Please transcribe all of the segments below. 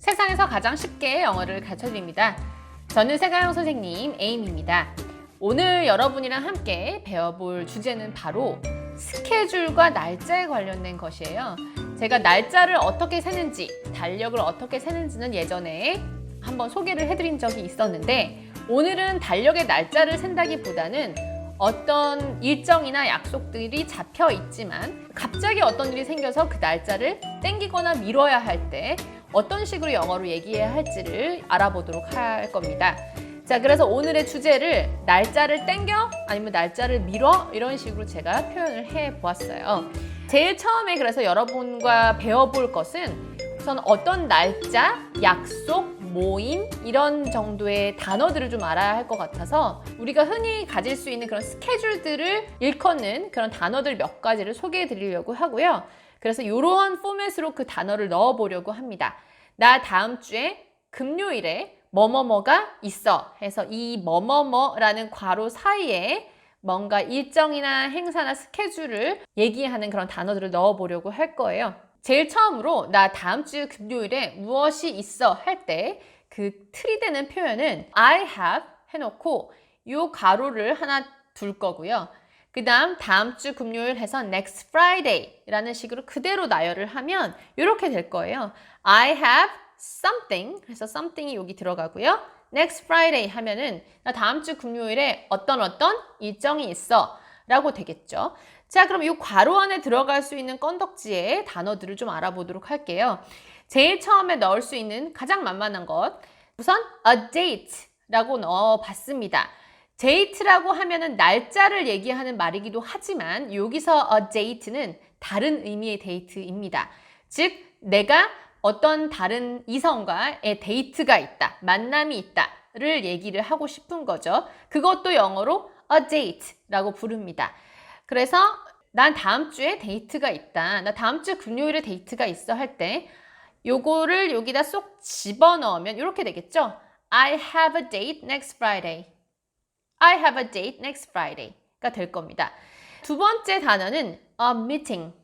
세상에서 가장 쉽게 영어를 가르쳐드립니다. 저는 세가영 선생님 에임입니다. 오늘 여러분이랑 함께 배워볼 주제는 바로 스케줄과 날짜에 관련된 것이에요. 제가 날짜를 어떻게 세는지, 달력을 어떻게 세는지는 예전에 한번 소개를 해드린 적이 있었는데, 오늘은 달력의 날짜를 센다기보다는 어떤 일정이나 약속들이 잡혀 있지만 갑자기 어떤 일이 생겨서 그 날짜를 땡기거나 미뤄야 할 때 어떤 식으로 영어로 얘기해야 할지를 알아보도록 할 겁니다. 자, 그래서 오늘의 주제를 날짜를 땡겨? 아니면 날짜를 미뤄? 이런 식으로 제가 표현을 해보았어요. 제일 처음에 그래서 여러분과 배워볼 것은 우선 어떤 날짜, 약속, 모임 이런 정도의 단어들을 좀 알아야 할 것 같아서 우리가 흔히 가질 수 있는 그런 스케줄들을 일컫는 그런 단어들 몇 가지를 소개해 드리려고 하고요. 그래서 이러한 포맷으로 그 단어를 넣어 보려고 합니다. 나 다음 주에 금요일에 뭐뭐뭐가 있어 해서 이 뭐뭐뭐라는 괄호 사이에 뭔가 일정이나 행사나 스케줄을 얘기하는 그런 단어들을 넣어 보려고 할 거예요. 제일 처음으로 나 다음 주 금요일에 무엇이 있어 할 때 그 틀이 되는 표현은 I have 해놓고 요 가로를 하나 둘 거고요. 그 다음 주 금요일 해서 next Friday 라는 식으로 그대로 나열을 하면 이렇게 될 거예요. I have something 그래서 something이 여기 들어가고요. next Friday 하면은 나 다음 주 금요일에 어떤 일정이 있어 라고 되겠죠. 자, 그럼 이 괄호 안에 들어갈 수 있는 건덕지의 단어들을 좀 알아보도록 할게요. 제일 처음에 넣을 수 있는 가장 만만한 것, 우선 a date 라고 넣어봤습니다. date라고 하면은 날짜를 얘기하는 말이기도 하지만 여기서 a date는 다른 의미의 데이트입니다. 즉, 내가 어떤 다른 이성과의 데이트가 있다, 만남이 있다를 얘기를 하고 싶은 거죠. 그것도 영어로 a date라고 부릅니다. 그래서 난 다음 주에 데이트가 있다. 나 다음 주 금요일에 데이트가 있어 할 때 요거를 여기다 쏙 집어넣으면 이렇게 되겠죠. I have a date next Friday. I have a date next Friday가 될 겁니다. 두 번째 단어는 a meeting.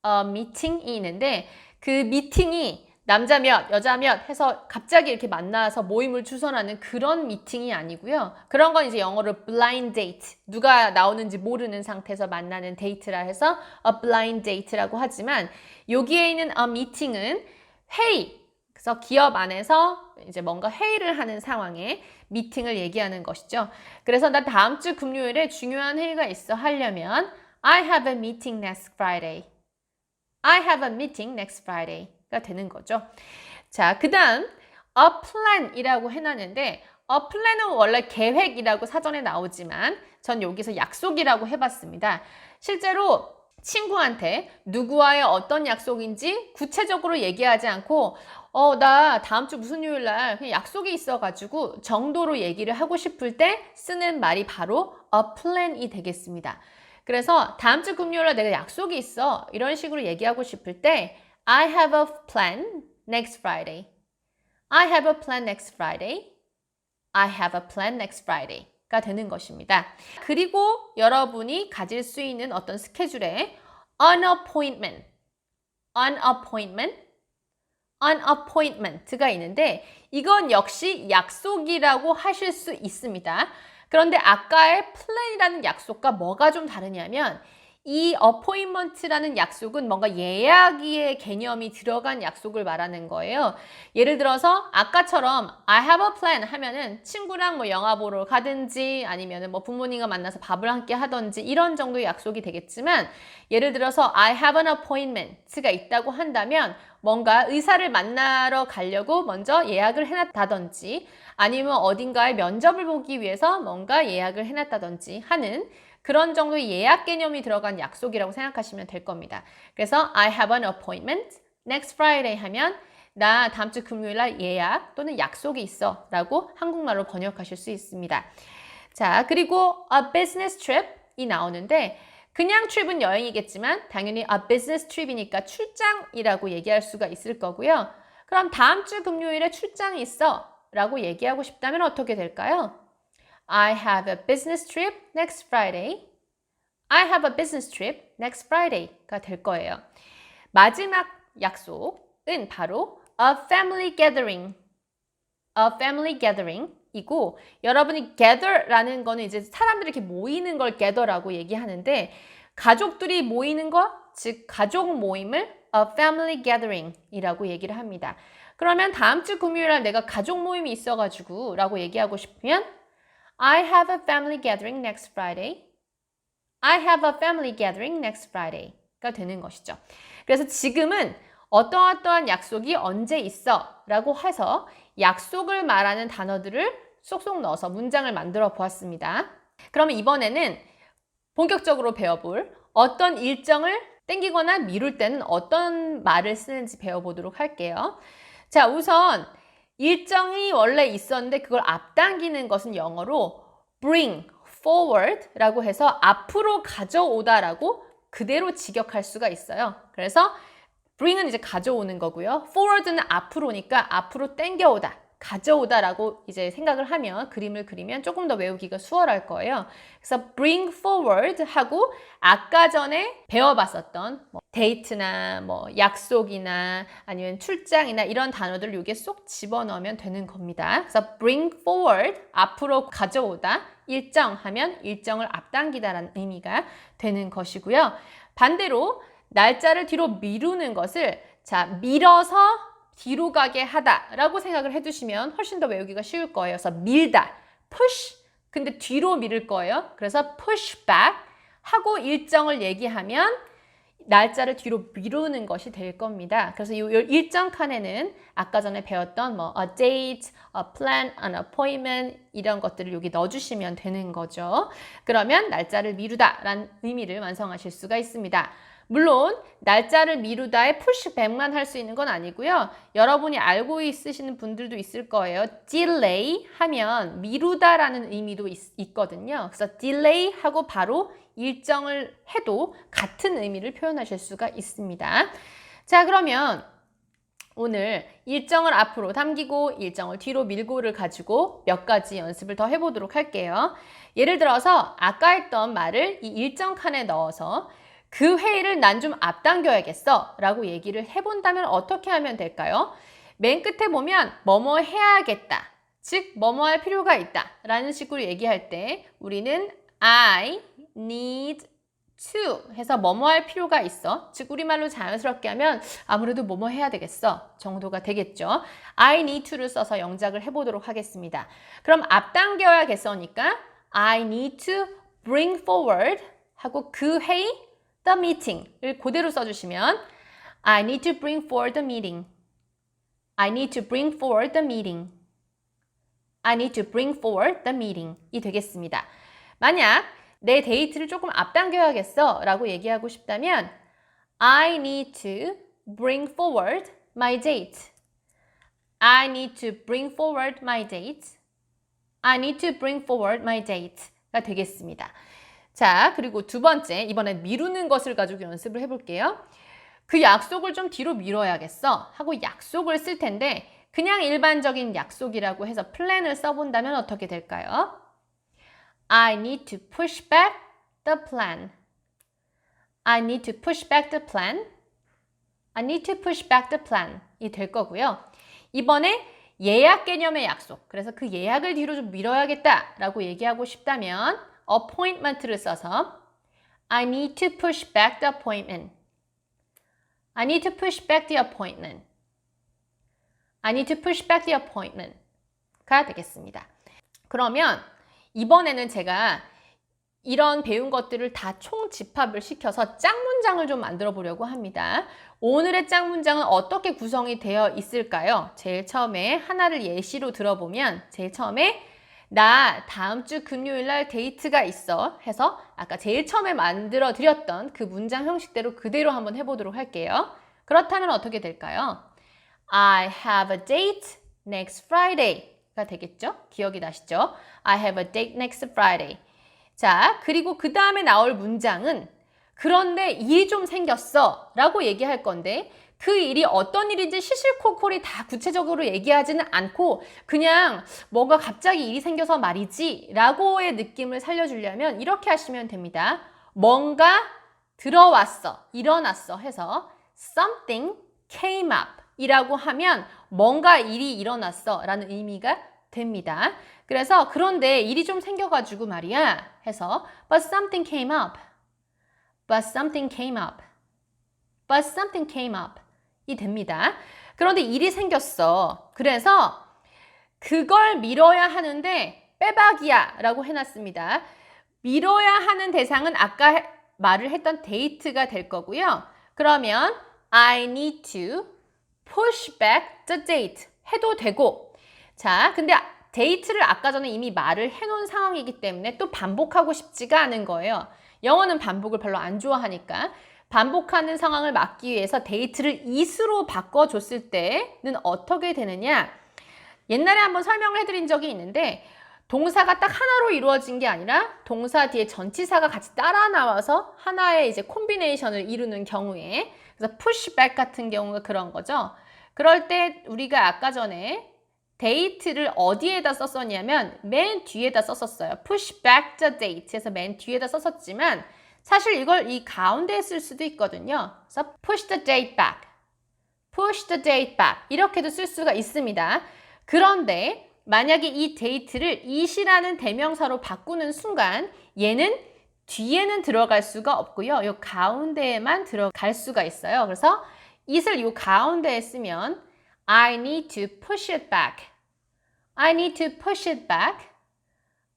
a meeting이 있는데 그 미팅이 남자 몇, 여자 몇 해서 갑자기 이렇게 만나서 모임을 주선하는 그런 미팅이 아니고요. 그런 건 이제 영어로 blind date, 누가 나오는지 모르는 상태에서 만나는 데이트라 해서 a blind date라고 하지만 여기에 있는 a meeting은 회의, 그래서 기업 안에서 이제 뭔가 회의를 하는 상황에 미팅을 얘기하는 것이죠. 그래서 나 다음 주 금요일에 중요한 회의가 있어 하려면 I have a meeting next Friday. I have a meeting next Friday가 되는 거죠. 자, 그 다음 a plan이라고 해놨는데 a plan은 원래 계획이라고 사전에 나오지만 전 여기서 약속이라고 해봤습니다. 실제로 친구한테 누구와의 어떤 약속인지 구체적으로 얘기하지 않고 나 다음 주 무슨 요일 날 그냥 약속이 있어가지고 정도로 얘기를 하고 싶을 때 쓰는 말이 바로 a plan이 되겠습니다. 그래서 다음 주 금요일 날 내가 약속이 있어 이런 식으로 얘기하고 싶을 때 I have a plan next Friday. I have a plan next Friday. I have a plan next Friday가 되는 것입니다. 그리고 여러분이 가질 수 있는 어떤 스케줄에 an appointment, an appointment, an appointment가 있는데 이건 역시 약속이라고 하실 수 있습니다. 그런데 아까의 plan이라는 약속과 뭐가 좀 다르냐면 이 appointment라는 약속은 뭔가 예약의 개념이 들어간 약속을 말하는 거예요. 예를 들어서 아까처럼 I have a plan 하면은 친구랑 뭐 영화 보러 가든지 아니면은 뭐 부모님과 만나서 밥을 함께 하든지 이런 정도의 약속이 되겠지만 예를 들어서 I have an appointment가 있다고 한다면 뭔가 의사를 만나러 가려고 먼저 예약을 해놨다든지 아니면 어딘가에 면접을 보기 위해서 뭔가 예약을 해놨다든지 하는 그런 정도의 예약 개념이 들어간 약속이라고 생각하시면 될 겁니다. 그래서 I have an appointment next Friday 하면 나 다음 주 금요일 날 예약 또는 약속이 있어 라고 한국말로 번역하실 수 있습니다. 자, 그리고 a business trip이 나오는데 그냥 trip은 여행이겠지만 당연히 a business trip이니까 출장이라고 얘기할 수가 있을 거고요. 그럼 다음 주 금요일에 출장이 있어 라고 얘기하고 싶다면 어떻게 될까요? I have a business trip next Friday. I have a business trip next Friday가 될 거예요. 마지막 약속은 바로 a family gathering. A family gathering 이고 여러분이 gather라는 거는 이제 사람들이 이렇게 모이는 걸 gather라고 얘기하는데 가족들이 모이는 거, 즉 가족 모임을 a family gathering 이라고 얘기를 합니다. 그러면 다음 주 금요일 날 내가 가족 모임이 있어가지고 라고 얘기하고 싶으면 I have a family gathering next Friday. I have a family gathering next Friday가 되는 것이죠. 그래서 지금은 어떠한 약속이 언제 있어 라고 해서 약속을 말하는 단어들을 쏙쏙 넣어서 문장을 만들어 보았습니다. 그러면 이번에는 본격적으로 배워볼 어떤 일정을 땡기거나 미룰 때는 어떤 말을 쓰는지 배워보도록 할게요. 자, 우선 일정이 원래 있었는데 그걸 앞당기는 것은 영어로 bring forward 라고 해서 앞으로 가져오다라고 그대로 직역할 수가 있어요. 그래서 bring은 이제 가져오는 거고요. forward는 앞으로니까 앞으로 땡겨오다, 가져오다라고 이제 생각을 하면 그림을 그리면 조금 더 외우기가 수월할 거예요. 그래서 bring forward 하고 아까 전에 배워봤었던 데이트나 약속이나 아니면 출장이나 이런 단어들을 여기에 쏙 집어넣으면 되는 겁니다. 그래서 bring forward 앞으로 가져오다, 일정 하면 일정을 앞당기다라는 의미가 되는 것이고요. 반대로 날짜를 뒤로 미루는 것을 밀어서 뒤로 가게 하다라고 생각을 해두시면 훨씬 더 외우기가 쉬울 거예요. 그래서 밀다, push, 근데 뒤로 미룰 거예요. 그래서 push back 하고 일정을 얘기하면 날짜를 뒤로 미루는 것이 될 겁니다. 그래서 이 일정 칸에는 아까 전에 배웠던 a date, a plan, an appointment 이런 것들을 여기 넣어주시면 되는 거죠. 그러면 날짜를 미루다라는 의미를 완성하실 수가 있습니다. 물론 날짜를 미루다에 pushback만 할 수 있는 건 아니고요. 여러분이 알고 있으시는 분들도 있을 거예요. delay 하면 미루다라는 의미도 있거든요. 그래서 delay 하고 바로 일정을 해도 같은 의미를 표현하실 수가 있습니다. 자, 그러면 오늘 일정을 앞으로 당기고 일정을 뒤로 밀고를 가지고 몇 가지 연습을 더 해보도록 할게요. 예를 들어서 아까 했던 말을 이 일정 칸에 넣어서 그 회의를 난 좀 앞당겨야겠어 라고 얘기를 해본다면 어떻게 하면 될까요? 맨 끝에 보면 뭐뭐 해야겠다, 즉 뭐뭐 할 필요가 있다 라는 식으로 얘기할 때 우리는 I need to 해서 뭐뭐 할 필요가 있어, 즉 우리말로 자연스럽게 하면 아무래도 뭐뭐 해야 되겠어 정도가 되겠죠. I need to를 써서 영작을 해보도록 하겠습니다. 그럼 앞당겨야겠어니까 I need to bring forward 하고 그 회의 the meeting을 그대로 써주시면 I need to bring forward the meeting. I need to bring forward the meeting. I need to bring forward the meeting 이 되겠습니다. 만약 내 데이트를 조금 앞당겨야겠어 라고 얘기하고 싶다면 I need to bring forward my date. I need to bring forward my date. I need to bring forward my date가 되겠습니다. 자, 그리고 두 번째, 이번엔 미루는 것을 가지고 연습을 해볼게요. 그 약속을 좀 뒤로 미뤄야겠어 하고 약속을 쓸 텐데 그냥 일반적인 약속이라고 해서 플랜을 써본다면 어떻게 될까요? I need to push back the plan. I need to push back the plan. I need to push back the plan 이 될 거고요. 이번에 예약 개념의 약속, 그래서 그 예약을 뒤로 좀 미뤄야겠다 라고 얘기하고 싶다면 appointment를 써서 I need to push back the appointment. I need to push back the appointment. I need to push back the appointment가 되겠습니다. 그러면 이번에는 제가 이런 배운 것들을 다 총집합을 시켜서 짝문장을 좀 만들어 보려고 합니다. 오늘의 짝문장은 어떻게 구성이 되어 있을까요? 제일 처음에 하나를 예시로 들어보면 제일 처음에 나 다음 주 금요일 날 데이트가 있어 해서 아까 제일 처음에 만들어 드렸던 그 문장 형식대로 그대로 한번 해보도록 할게요. 그렇다면 어떻게 될까요? I have a date next Friday가 되겠죠? 기억이 나시죠? I have a date next Friday. 자, 그리고 그 다음에 나올 문장은 그런데 일이 좀 생겼어 라고 얘기할 건데 그 일이 어떤 일인지 시실콜콜이 다 구체적으로 얘기하지는 않고 그냥 뭔가 갑자기 일이 생겨서 말이지 라고의 느낌을 살려주려면 이렇게 하시면 됩니다. 뭔가 들어왔어, 일어났어 해서 something came up 이라고 하면 뭔가 일이 일어났어 라는 의미가 됩니다. 그래서 그런데 일이 좀 생겨가지고 말이야 해서 but something came up, but something came up, but something came up 이 됩니다. 그런데 일이 생겼어. 그래서 그걸 미뤄야 하는데 빼박이야 라고 해놨습니다. 미뤄야 하는 대상은 아까 말을 했던 date가 될 거고요. 그러면 I need to push back the date 해도 되고 자, 근데 date를 아까 전에 이미 말을 해놓은 상황이기 때문에 또 반복하고 싶지가 않은 거예요. 영어는 반복을 별로 안 좋아하니까 반복하는 상황을 막기 위해서 date를 is로 바꿔줬을 때는 어떻게 되느냐 옛날에 한번 설명을 해드린 적이 있는데 동사가 딱 하나로 이루어진 게 아니라 동사 뒤에 전치사가 같이 따라 나와서 하나의 이제 콤비네이션을 이루는 경우에 그래서 push back 같은 경우가 그런 거죠. 그럴 때 우리가 아까 전에 date를 어디에다 썼었냐면 맨 뒤에다 썼었어요. push back the date 에서 맨 뒤에다 썼었지만 사실 이걸 이 가운데에 쓸 수도 있거든요. 그래서 push the date back, push the date back 이렇게도 쓸 수가 있습니다. 그런데 만약에 이 date를 it이라는 대명사로 바꾸는 순간 얘는 뒤에는 들어갈 수가 없고요. 이 가운데에만 들어갈 수가 있어요. 그래서 it을 이 가운데에 쓰면 I need to push it back, I need to push it back,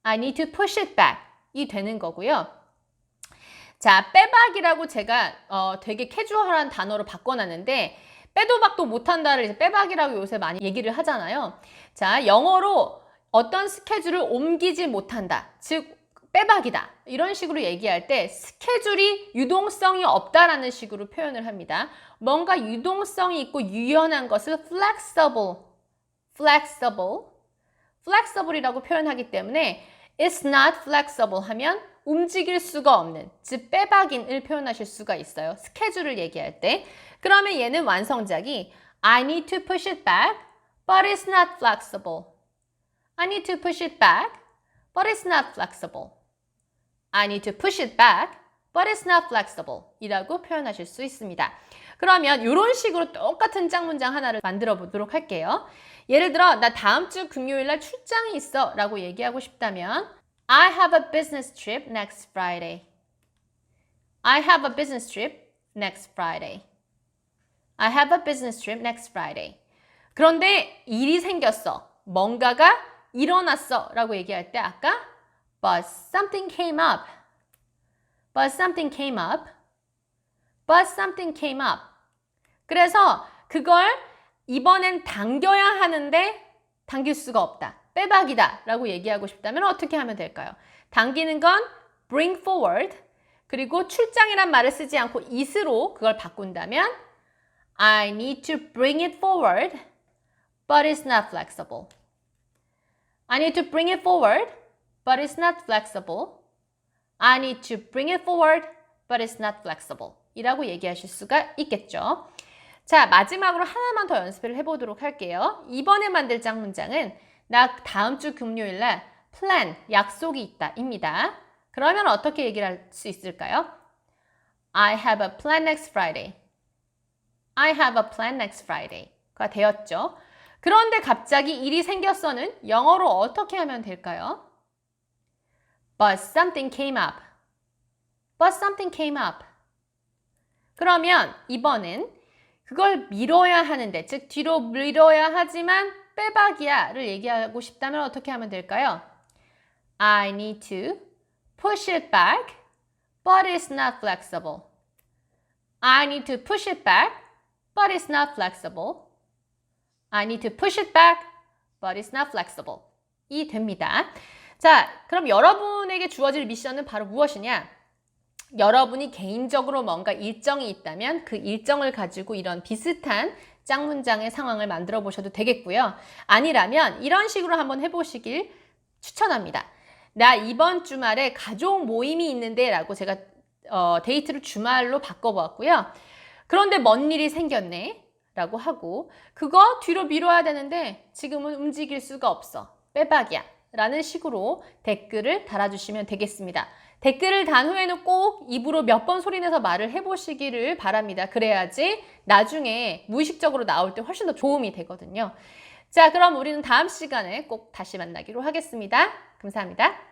I need to push it back 이 되는 거고요. 자, 빼박이라고 제가 되게 캐주얼한 단어로 바꿔놨는데 빼도 박도 못한다를 이제 빼박이라고 요새 많이 얘기를 하잖아요. 자, 영어로 어떤 스케줄을 옮기지 못한다. 즉, 빼박이다. 이런 식으로 얘기할 때 스케줄이 유동성이 없다라는 식으로 표현을 합니다. 뭔가 유동성이 있고 유연한 것을 flexible, flexible이라고 표현하기 때문에 it's not flexible 하면 움직일 수가 없는, 즉 빼박인을 표현하실 수가 있어요. 스케줄을 얘기할 때. 그러면 얘는 완성작이 I need to push it back, but it's not flexible. I need to push it back, but it's not flexible. I need to push it back, but it's not flexible. 이라고 표현하실 수 있습니다. 그러면 이런 식으로 똑같은 짝문장 하나를 만들어 보도록 할게요. 예를 들어 나 다음 주 금요일 날 출장이 있어 라고 얘기하고 싶다면 I have a business trip next Friday. I have a business trip next Friday. I have a business trip next Friday. 그런데 일이 생겼어. 뭔가가 일어났어 라고 얘기할 때 아까 But something came up. But something came up. But something came up. 그래서 그걸 이번엔 당겨야 하는데 당길 수가 없다. 빼박이다 라고 얘기하고 싶다면 어떻게 하면 될까요? 당기는 건 bring forward 그리고 출장이란 말을 쓰지 않고 it으로 그걸 바꾼다면 I need to bring it forward but it's not flexible. I need to bring it forward but it's not flexible. I need to bring it forward but it's not flexible 이라고 얘기하실 수가 있겠죠. 자, 마지막으로 하나만 더 연습을 해보도록 할게요. 이번에 만들 짝문장은 나 다음 주 금요일 날 plan, 약속이 있다 입니다. 그러면 어떻게 얘기를 할 수 있을까요? I have a plan next Friday. I have a plan next Friday. 가 되었죠. 그런데 갑자기 일이 생겼어는 영어로 어떻게 하면 될까요? But something came up. But something came up. 그러면 이번엔 그걸 미뤄야 하는데, 즉 뒤로 미뤄야 하지만 빼박이야를 얘기하고 싶다면 어떻게 하면 될까요? I need to push it back, but it's not flexible. I need to push it back, but it's not flexible. I need to push it back, but it's not flexible. 이 됩니다. 자, 그럼 여러분에게 주어질 미션은 바로 무엇이냐? 여러분이 개인적으로 뭔가 일정이 있다면 그 일정을 가지고 이런 비슷한 짝문장의 상황을 만들어 보셔도 되겠고요. 아니라면 이런 식으로 한번 해보시길 추천합니다. 나 이번 주말에 가족 모임이 있는데 라고 제가 데이트를 주말로 바꿔보았고요. 그런데 뭔 일이 생겼네 라고 하고 그거 뒤로 미뤄야 되는데 지금은 움직일 수가 없어. 빼박이야 라는 식으로 댓글을 달아주시면 되겠습니다. 댓글을 단 후에는 꼭 입으로 몇 번 소리내서 말을 해보시기를 바랍니다. 그래야지 나중에 무의식적으로 나올 때 훨씬 더 도움이 되거든요. 자, 그럼 우리는 다음 시간에 꼭 다시 만나기로 하겠습니다. 감사합니다.